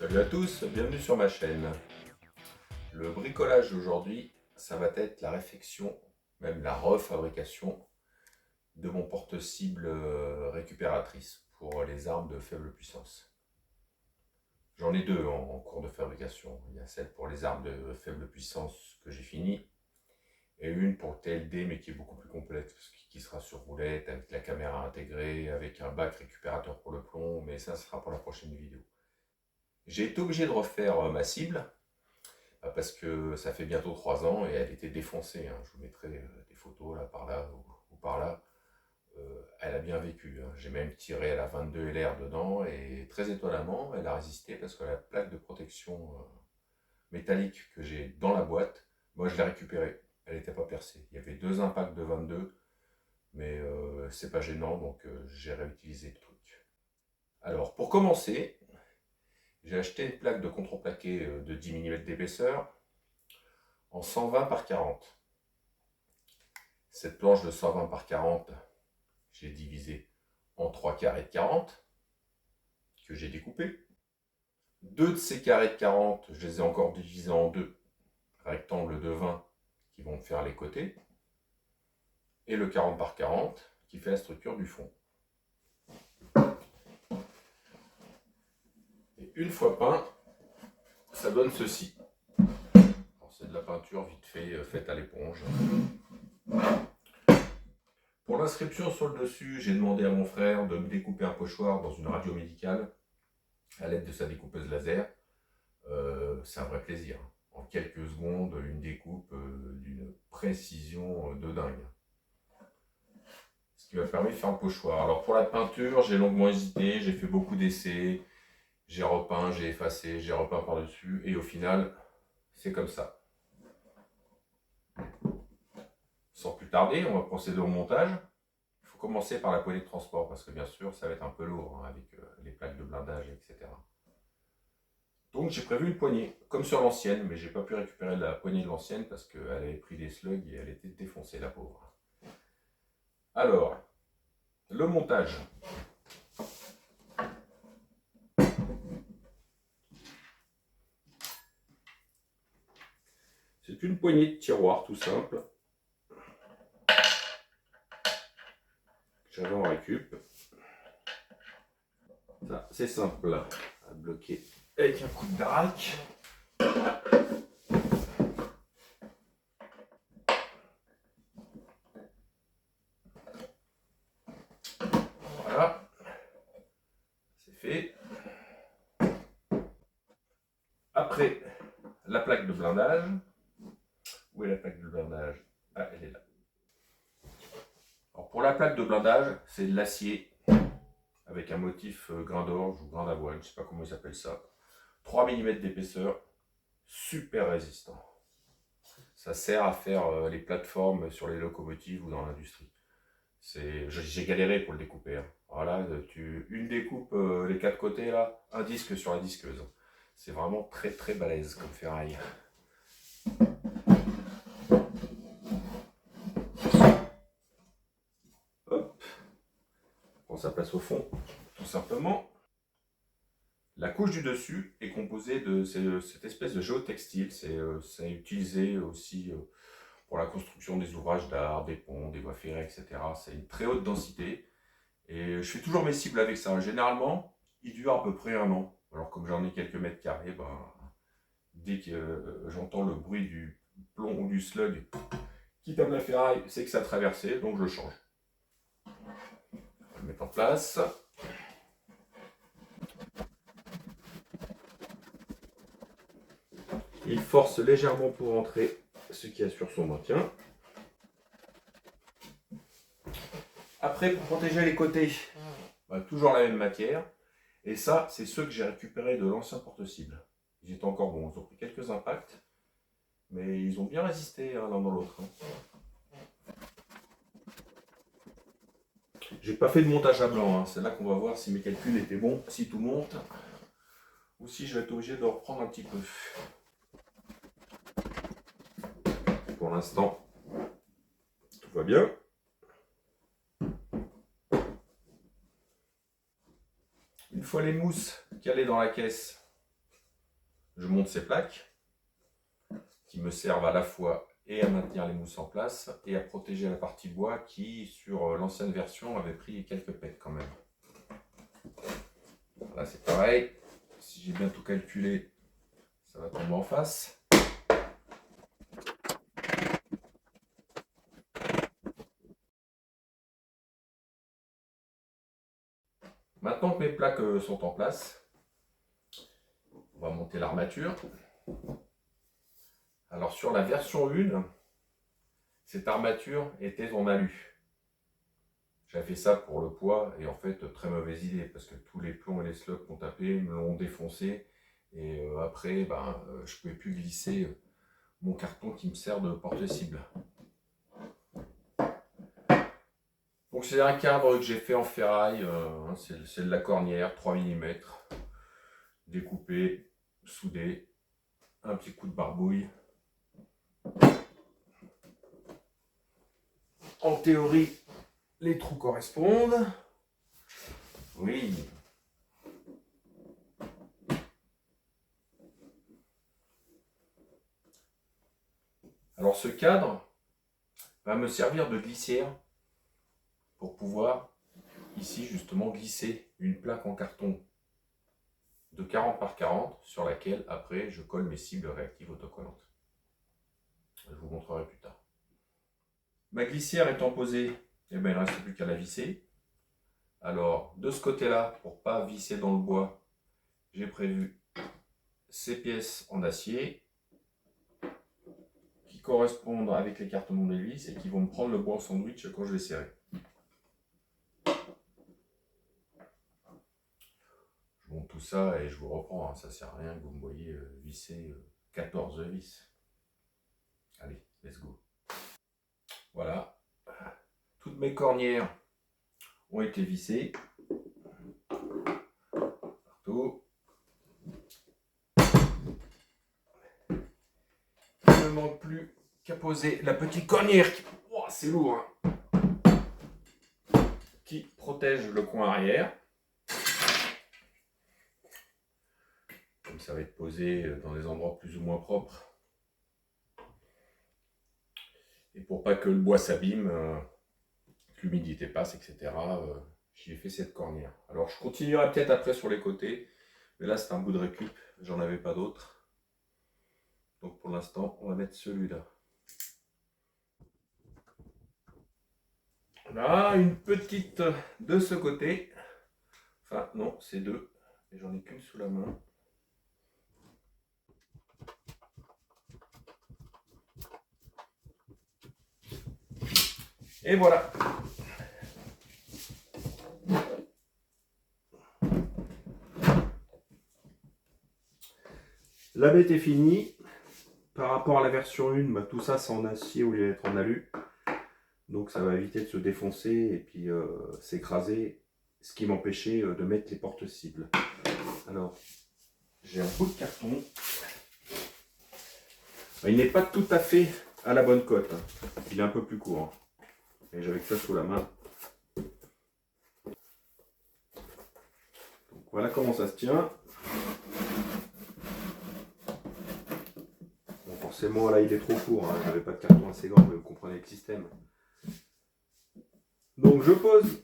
Salut à tous, bienvenue sur ma chaîne. Le bricolage d'aujourd'hui, ça va être la réfection, même la refabrication de mon porte-cible récupératrice pour les armes de faible puissance. J'en ai deux en cours de fabrication. Il y a celle pour les armes de faible puissance que j'ai fini et une pour TLD mais qui est beaucoup plus complexe, qui sera sur roulette avec la caméra intégrée, avec un bac récupérateur pour le plomb, mais ça sera pour la prochaine vidéo. J'ai été obligé de refaire ma cible parce que ça fait bientôt 3 ans et elle était défoncée, hein. Je vous mettrai des photos là ou par là. Elle a bien vécu, hein. J'ai même tiré à la 22 LR dedans et très étonnamment, elle a résisté parce que la plaque de protection métallique que j'ai dans la boîte, moi je l'ai récupérée. Elle n'était pas percée. Il y avait 2 impacts de 22, mais c'est pas gênant, donc j'ai réutilisé le truc. Alors pour commencer, j'ai acheté une plaque de contreplaqué de 10 mm d'épaisseur en 120 par 40. Cette planche de 120 par 40, j'ai divisé en 3 carrés de 40 que j'ai découpés. 2 de ces carrés de 40, je les ai encore divisés en 2 rectangles de 20 qui vont me faire les côtés. Et le 40 par 40 qui fait la structure du fond. Et une fois peint, ça donne ceci. C'est de la peinture vite fait, faite à l'éponge. Pour l'inscription sur le dessus, j'ai demandé à mon frère de me découper un pochoir dans une radio médicale à l'aide de sa découpeuse laser. C'est un vrai plaisir. En quelques secondes, une découpe d'une précision de dingue. Ce qui m'a permis de faire un pochoir. Alors pour la peinture, j'ai longuement hésité, j'ai fait beaucoup d'essais, j'ai repeint, j'ai effacé, j'ai repeint par-dessus, et au final, c'est comme ça. Sans plus tarder, on va procéder au montage. Il faut commencer par la poignée de transport, parce que bien sûr, ça va être un peu lourd, hein, avec les plaques de blindage, etc. Donc j'ai prévu une poignée, comme sur l'ancienne, mais j'ai pas pu récupérer la poignée de l'ancienne parce qu'elle avait pris des slugs et elle était défoncée, la pauvre. Alors, le montage. C'est une poignée de tiroir tout simple. J'avais en récup. Ça, c'est simple à bloquer avec un coup de drac. Voilà, c'est fait. Après, la plaque de blindage. Où est la plaque de blindage? Ah, elle est là. Alors pour la plaque de blindage, c'est de l'acier avec un motif grain d'orge ou grain d'avoine, je ne sais pas comment ils appellent ça. 3 mm d'épaisseur, super résistant. Ça sert à faire les plateformes sur les locomotives ou dans l'industrie. J'ai galéré pour le découper, hein. Voilà, une découpe les 4 côtés là, un disque sur la disqueuse. C'est vraiment très très balèze comme ferraille. Hop, prend sa place au fond, tout simplement. La couche du dessus est composée de cette espèce de géotextile. C'est utilisé aussi pour la construction des ouvrages d'art, des ponts, des voies ferrées, etc. C'est une très haute densité. Et je fais toujours mes cibles avec ça. Généralement, il dure à peu près 1 an. Alors comme j'en ai quelques mètres carrés, ben, dès que j'entends le bruit du plomb ou du slug qui tape la ferraille, c'est que ça a traversé, donc je le change. On va le mettre en place. Il force légèrement pour rentrer, ce qui assure son maintien. Après, pour protéger les côtés, bah, toujours la même matière. Et ça, c'est ceux que j'ai récupérés de l'ancien porte-cible. Ils étaient encore bons, ils ont pris quelques impacts, mais ils ont bien résisté l'un dans l'autre. J'ai pas fait de montage à blanc, hein. C'est là qu'on va voir si mes calculs étaient bons, si tout monte, ou si je vais être obligé de reprendre un petit peu. Pour l'instant, tout va bien. Une fois les mousses calées dans la caisse, je monte ces plaques qui me servent à la fois et à maintenir les mousses en place et à protéger la partie bois qui, sur l'ancienne version, avait pris quelques pètes quand même. Là c'est pareil, si j'ai bien tout calculé, ça va tomber en face. Maintenant que mes plaques sont en place, on va monter l'armature. Alors sur la version 1, cette armature était en alu. J'avais fait ça pour le poids et en fait très mauvaise idée parce que tous les plombs et les slots qu'on tapé me l'ont défoncé et après je ne pouvais plus glisser mon carton qui me sert de porte-cible. Donc c'est un cadre que j'ai fait en ferraille, c'est de la cornière 3 mm, découpé, soudé, un petit coup de barbouille. En théorie, les trous correspondent. Oui. Alors ce cadre va me servir de glissière pour pouvoir ici justement glisser une plaque en carton de 40 par 40 sur laquelle après je colle mes cibles réactives autocollantes. Je vous montrerai plus tard. Ma glissière étant posée, il ne reste plus qu'à la visser. Alors de ce côté-là, pour ne pas visser dans le bois, j'ai prévu ces pièces en acier qui correspondent avec les cartons des vis et qui vont me prendre le bois en sandwich quand je vais serrer. Je monte tout ça et je vous reprends, ça ne sert à rien que vous me voyez visser 14 vis. Allez, let's go. Voilà, toutes mes cornières ont été vissées partout. Il ne me manque plus qu'à poser la petite cornière qui... Oh, c'est lourd, hein, qui protège le coin arrière. Comme ça va être posé dans des endroits plus ou moins propres. Et pour pas que le bois s'abîme, que l'humidité passe, etc., j'y ai fait cette cornière. Alors je continuerai peut-être après sur les côtés, mais là c'est un bout de récup, j'en avais pas d'autres. Donc pour l'instant, on va mettre celui-là. Là, une petite de ce côté. Enfin non, c'est deux, et j'en ai qu'une sous la main. Et voilà. La bête est finie. Par rapport à la version 1, tout ça c'est en acier au lieu d'être en alu. Donc ça va éviter de se défoncer et puis s'écraser, ce qui m'empêchait de mettre les porte-cibles. Alors, j'ai un bout de carton. Il n'est pas tout à fait à la bonne cote. Il est un peu plus court. Et j'avais que ça sous la main. Donc voilà comment ça se tient. Bon, forcément là il est trop court. Je n'avais pas de carton assez grand, mais vous comprenez le système. Donc je pose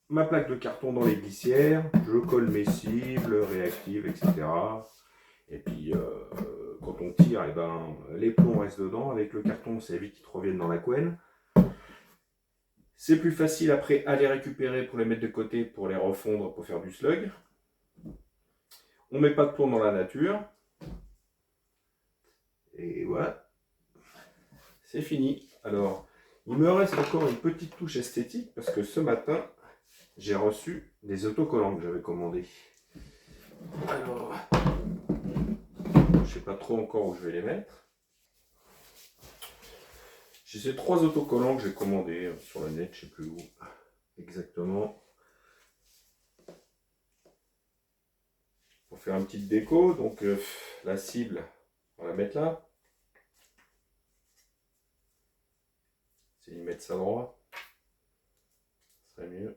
ma plaque de carton dans les glissières, je colle mes cibles, réactives, etc. Et puis quand on tire, les plombs restent dedans. Avec le carton, ça évite qu'ils reviennent dans la couenne. C'est plus facile après à les récupérer pour les mettre de côté, pour les refondre, pour faire du slug. On ne met pas de plomb dans la nature. Et voilà, c'est fini. Alors, il me reste encore une petite touche esthétique parce que ce matin, j'ai reçu des autocollants que j'avais commandés. Alors, je ne sais pas trop encore où je vais les mettre. J'ai ces 3 autocollants que j'ai commandés sur le net, je ne sais plus où exactement. Pour faire une petite déco, donc la cible, on va la mettre là. C'est y mettre ça droit, ce serait mieux.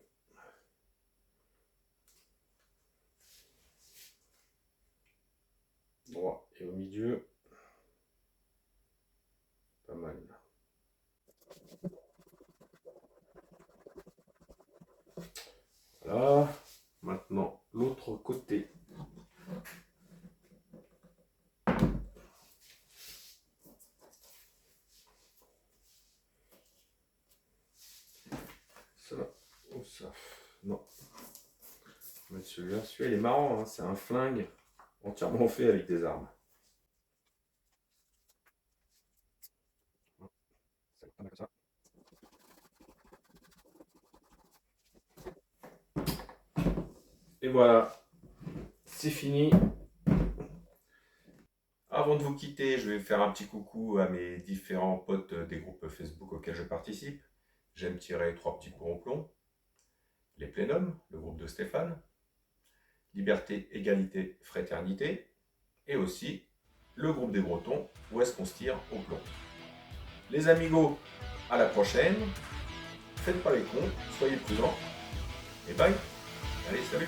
droit et au milieu. Pas mal. Voilà. Maintenant, l'autre côté. Ça, ou ça. Non. On va mettre celui-là. Celui-là, il est marrant, hein. C'est un flingue entièrement fait avec des armes. Ça va comme ça. Et voilà, c'est fini. Avant de vous quitter, je vais faire un petit coucou à mes différents potes des groupes Facebook auxquels je participe. J'aime tirer 3 petits coups en plomb. Les Plénums, le groupe de Stéphane. Liberté, égalité, fraternité. Et aussi le groupe des Bretons, où est-ce qu'on se tire au plomb. Les amigos, à la prochaine. Faites pas les cons, soyez prudents. Et bye. Allez, salut.